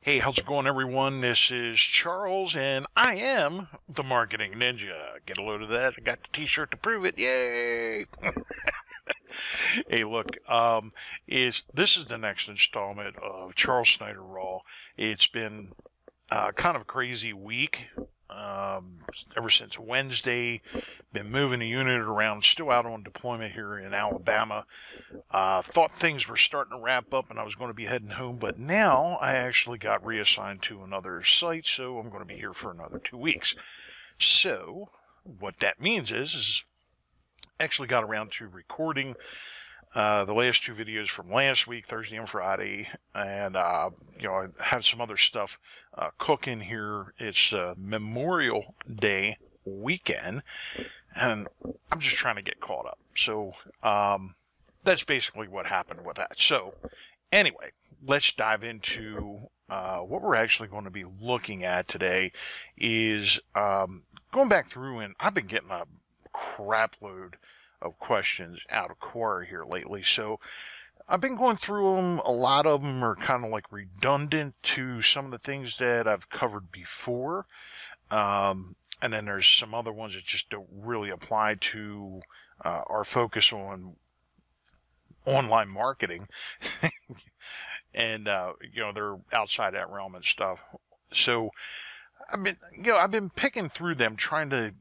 Hey, how's it going, everyone? This is Charles, and I am the Marketing Ninja. Get a load of that. I got the t-shirt to prove it. Yay! Hey, look, this is the next installment of Charles Snyder Raw. It's been kind of a crazy week. Ever since Wednesday, been moving the unit around, still out on deployment here in Alabama. Thought things were starting to wrap up and I was going to be heading home, but now I actually got reassigned to another site, so I'm going to be here for another 2 weeks. So, what that means is actually got around to recording the last two videos from last week, Thursday and Friday, and I have some other stuff cooking here. It's Memorial Day weekend, and I'm just trying to get caught up. So that's basically what happened with that. So anyway, let's dive into what we're actually going to be looking at today. Is going back through, and I've been getting a crap load of questions out of Quora here lately. So I've been going through them. A lot of them are kind of like redundant to some of the things that I've covered before. And then there's some other ones that just don't really apply to our focus on online marketing. And, they're outside that realm and stuff. So I've been picking through them, trying to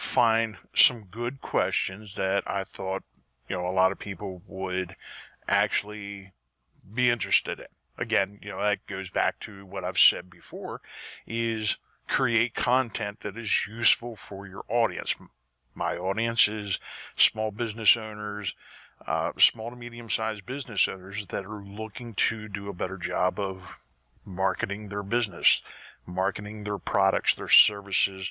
find some good questions that I thought, a lot of people would actually be interested in. Again, that goes back to what I've said before, is create content that is useful for your audience. My audience is small business owners, small to medium-sized business owners that are looking to do a better job of marketing their business, marketing their products, their services,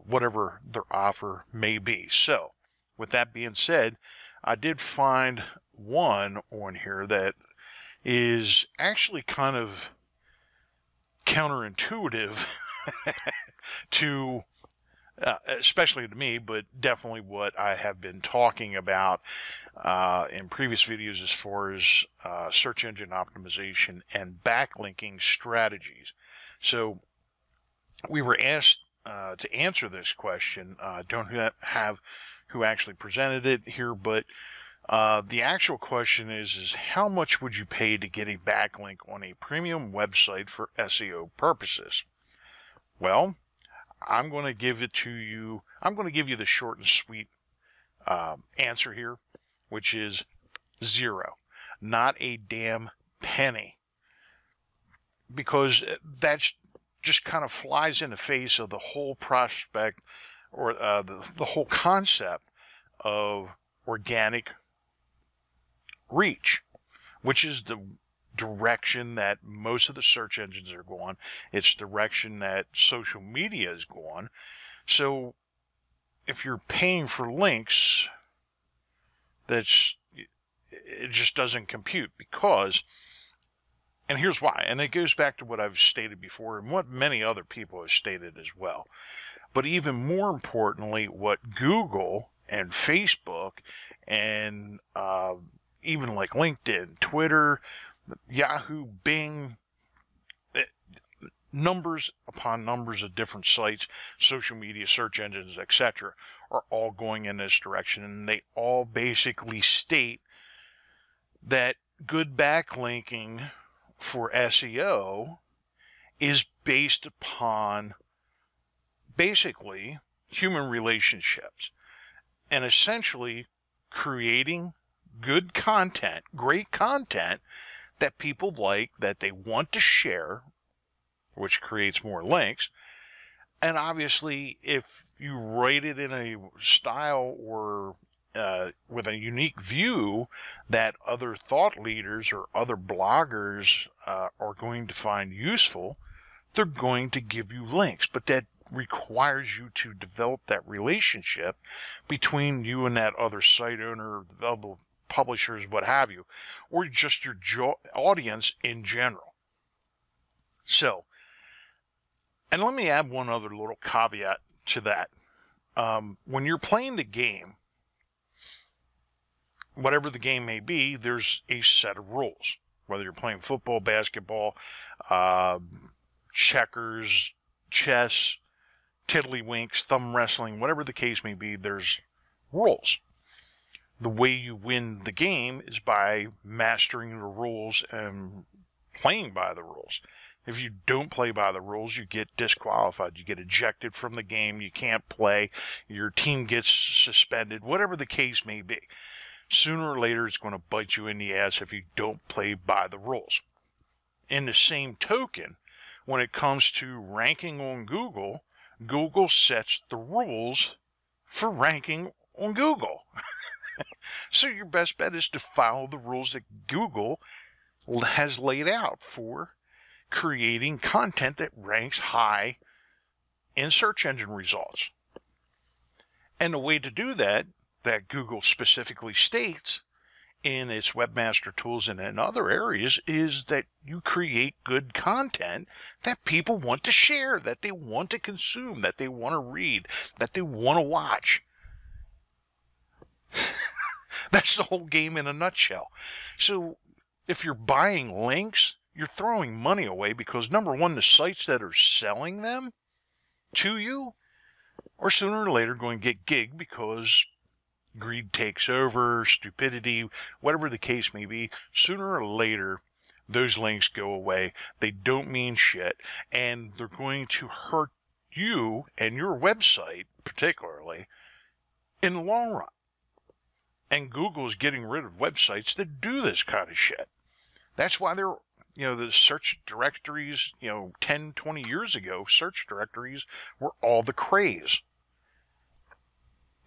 whatever their offer may be. So, with that being said, I did find one on here that is actually kind of counterintuitive to, especially to me, but definitely what I have been talking about in previous videos as far as search engine optimization and backlinking strategies. So we were asked to answer this question. Don't have who actually presented it here, but the actual question is how much would you pay to get a backlink on a premium website for SEO purposes? Well, I'm going to give it to you. I'm going to give you the short and sweet answer here, which is zero. Not a damn penny. Because that's just kind of flies in the face of the whole prospect or the whole concept of organic reach, which is the direction that most of the search engines are going. It's the direction that social media is going. So if you're paying for links, it just doesn't compute, because, and here's why, and it goes back to what I've stated before and what many other people have stated as well. But even more importantly, what Google and Facebook and even like LinkedIn, Twitter, Yahoo, Bing, numbers upon numbers of different sites, social media, search engines, etc., are all going in this direction. And they all basically state that good backlinking for SEO is based upon basically human relationships and essentially creating good content, great content that people like, that they want to share, which creates more links. And obviously, if you write it in a style or with a unique view that other thought leaders or other bloggers are going to find useful, they're going to give you links. But that requires you to develop that relationship between you and that other site owner, the publishers, what have you, or just your audience in general. So, and let me add one other little caveat to that. When you're playing the game, whatever the game may be, there's a set of rules, whether you're playing football, basketball, checkers, chess, tiddlywinks, thumb wrestling, whatever the case may be, there's rules. The way you win the game is by mastering the rules and playing by the rules. If you don't play by the rules, you get disqualified. You get ejected from the game. You can't play. Your team gets suspended, whatever the case may be. Sooner or later, it's going to bite you in the ass if you don't play by the rules. In the same token, when it comes to ranking on Google, Google sets the rules for ranking on Google. So your best bet is to follow the rules that Google has laid out for creating content that ranks high in search engine results. And the way to do that Google specifically states in its Webmaster Tools and in other areas, is that you create good content that people want to share, that they want to consume, that they want to read, that they want to watch. That's the whole game in a nutshell. So if you're buying links, you're throwing money away because, number one, the sites that are selling them to you are sooner or later going to get gigged because greed takes over, stupidity, whatever the case may be. Sooner or later, those links go away. They don't mean shit, and they're going to hurt you and your website, particularly, in the long run. And Google is getting rid of websites that do this kind of shit. That's why they're, the search directories, 10, 20 years ago, search directories were all the craze.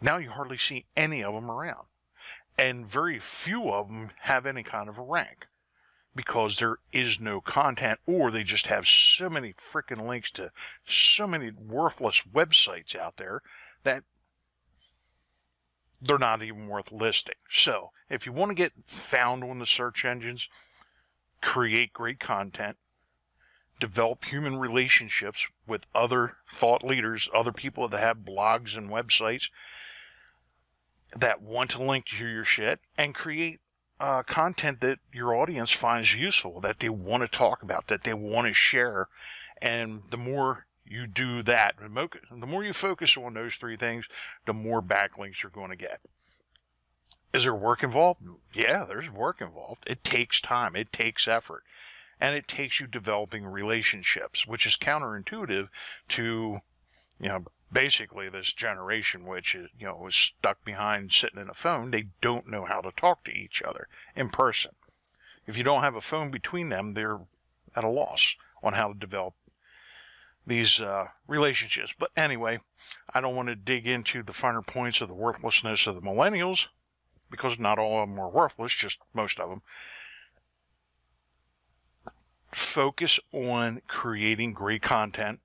Now you hardly see any of them around. And very few of them have any kind of a rank because there is no content, or they just have so many freaking links to so many worthless websites out there that they're not even worth listing. So if you want to get found on the search engines, create great content, develop human relationships with other thought leaders, other people that have blogs and websites that want to link to your shit, and create content that your audience finds useful, that they want to talk about, that they want to share. And the more you do that, the more you focus on those three things, the more backlinks you're going to get. Is there work involved? Yeah, there's work involved. It takes time. It takes effort. And it takes you developing relationships, which is counterintuitive to, basically this generation, which is, was stuck behind sitting in a phone. They don't know how to talk to each other in person. If you don't have a phone between them, they're at a loss on how to develop these relationships. But anyway, I don't want to dig into the finer points of the worthlessness of the millennials, because not all of them are worthless, just most of them. Focus on creating great content.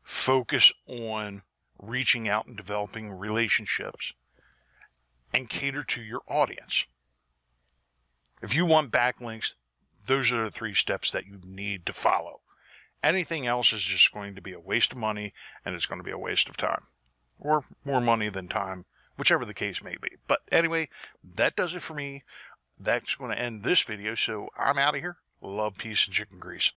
Focus on reaching out and developing relationships, and cater to your audience. If you want backlinks, those are the 3 steps that you need to follow. Anything else is just going to be a waste of money, and it's going to be a waste of time. Or more money than time, whichever the case may be. But anyway, that does it for me. That's going to end this video, so I'm out of here. Love, peace, and chicken grease.